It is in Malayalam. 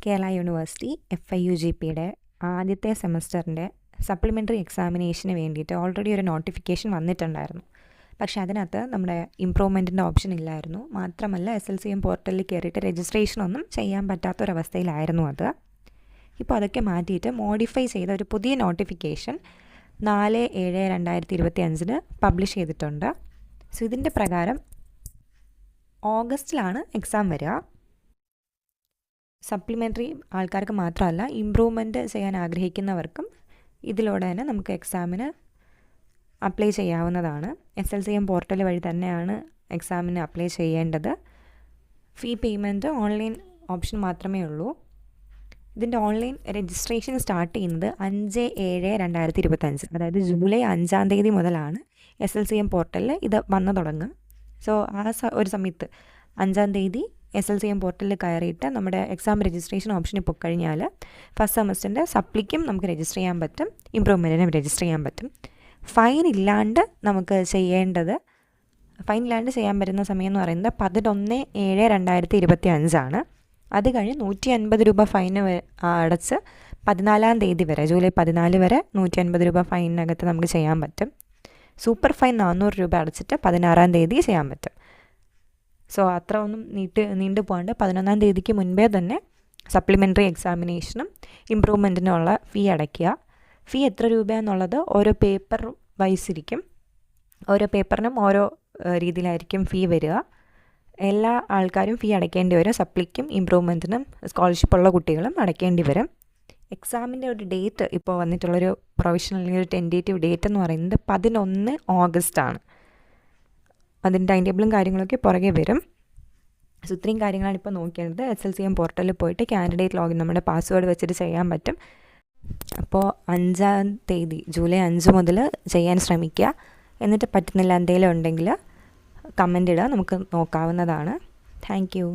കേരള യൂണിവേഴ്സിറ്റി FIUGPയുടെ ആദ്യത്തെ സെമസ്റ്ററിൻ്റെ സപ്ലിമെൻ്ററി എക്സാമിനേഷന് വേണ്ടിയിട്ട് ഓൾറെഡി ഒരു നോട്ടിഫിക്കേഷൻ വന്നിട്ടുണ്ടായിരുന്നു. പക്ഷേ അതിനകത്ത് നമ്മുടെ ഇമ്പ്രൂവ്മെൻറ്റിൻ്റെ ഓപ്ഷൻ ഇല്ലായിരുന്നു. മാത്രമല്ല SLCM പോർട്ടലിൽ കയറിയിട്ട് രജിസ്ട്രേഷനൊന്നും ചെയ്യാൻ പറ്റാത്തൊരവസ്ഥയിലായിരുന്നു അത്. ഇപ്പോൾ അതൊക്കെ മാറ്റിയിട്ട് മോഡിഫൈ ചെയ്ത ഒരു പുതിയ നോട്ടിഫിക്കേഷൻ 4/7/2025 പബ്ലിഷ് ചെയ്തിട്ടുണ്ട്. സോ ഇതിൻ്റെ പ്രകാരം ഓഗസ്റ്റിലാണ് എക്സാം വരിക. സപ്ലിമെൻ്ററി ആൾക്കാർക്ക് മാത്രമല്ല, ഇമ്പ്രൂവ്മെൻറ്റ് ചെയ്യാൻ ആഗ്രഹിക്കുന്നവർക്കും ഇതിലൂടെ തന്നെ നമുക്ക് എക്സാമിന് അപ്ലൈ ചെയ്യാവുന്നതാണ്. SLCM പോർട്ടൽ വഴി തന്നെയാണ് എക്സാമിന് അപ്ലൈ ചെയ്യേണ്ടത്. ഫീ പേയ്മെൻറ്റ് ഓൺലൈൻ ഓപ്ഷൻ മാത്രമേ ഉള്ളൂ. ഇതിൻ്റെ ഓൺലൈൻ രജിസ്ട്രേഷൻ സ്റ്റാർട്ട് ചെയ്യുന്നത് 5/7/2025, അതായത് ജൂലൈ 5-ാം തീയതി മുതലാണ് SLCM പോർട്ടലിൽ ഇത് വന്നു തുടങ്ങുക. സോ ഒരു സമയത്ത് 5-ാം തീയതി SLCM പോർട്ടലിൽ കയറിയിട്ട് നമ്മുടെ എക്സാം രജിസ്ട്രേഷൻ ഓപ്ഷനിൽ പോയി കഴിഞ്ഞാൽ ഫസ്റ്റ് സെമസ്റ്ററിൻ്റെ സപ്ലിക്കും നമുക്ക് രജിസ്റ്റർ ചെയ്യാൻ പറ്റും, ഇമ്പ്രൂവ്മെൻറ്റിനും രജിസ്റ്റർ ചെയ്യാൻ പറ്റും. ഫൈൻ ഇല്ലാണ്ട് ചെയ്യാൻ പറ്റുന്ന സമയം എന്ന് പറയുന്നത് 11/7/2025 അത് കഴിഞ്ഞ് 150 രൂപ ഫൈന് അടച്ച് 14-ാം തീയതി വരെ, ജൂലൈ 14 വരെ 150 രൂപ ഫൈനിനകത്ത് നമുക്ക് ചെയ്യാൻ പറ്റും. സൂപ്പർ ഫൈൻ 400 രൂപ അടച്ചിട്ട് 16-ാം തീയതി ചെയ്യാൻ പറ്റും. സോ അത്ര ഒന്നും നീണ്ടു പോകാണ്ട് 11-ാം തീയതിക്ക് മുൻപേ തന്നെ സപ്ലിമെൻ്ററി എക്സാമിനേഷനും ഇമ്പ്രൂവ്മെൻറ്റിനുള്ള ഫീ അടയ്ക്കുക. ഫീ എത്ര രൂപയെന്നുള്ളത് ഓരോ പേപ്പർ വൈസ് ഇരിക്കും. ഓരോ പേപ്പറിനും ഓരോ രീതിയിലായിരിക്കും ഫീ വരിക. എല്ലാ ആൾക്കാരും ഫീ അടയ്ക്കേണ്ടി വരും. സപ്ലിക്കും ഇമ്പ്രൂവ്മെൻറ്റിനും സ്കോളർഷിപ്പുള്ള കുട്ടികളും അടയ്ക്കേണ്ടി വരും. എക്സാമിൻ്റെ ഒരു ഡേറ്റ് ഇപ്പോൾ വന്നിട്ടുള്ളൊരു പ്രൊവിഷണൽ അല്ലെങ്കിൽ ഒരു ടെൻറ്റേറ്റീവ് ഡേറ്റ് എന്ന് പറയുന്നത് 11 ഓഗസ്റ്റാണ്. അതിൻ്റെ ടൈം ടേബിളും കാര്യങ്ങളൊക്കെ പുറകെ വരും. സോ ഇത്രയും കാര്യങ്ങളാണ് ഇപ്പോൾ നോക്കേണ്ടത്. SLCM പോർട്ടലിൽ പോയിട്ട് കാൻഡിഡേറ്റ് ലോഗിൻ നമ്മുടെ പാസ്വേഡ് വെച്ചിട്ട് ചെയ്യാൻ പറ്റും. അപ്പോൾ 5-ാം തീയതി ജൂലൈ 5 മുതൽ ചെയ്യാൻ ശ്രമിക്കുക. എന്നിട്ട് പറ്റുന്നില്ല എന്തെങ്കിലും ഉണ്ടെങ്കിൽ കമൻ്റ് ഇടുക, നമുക്ക് നോക്കാവുന്നതാണ്. Thank you.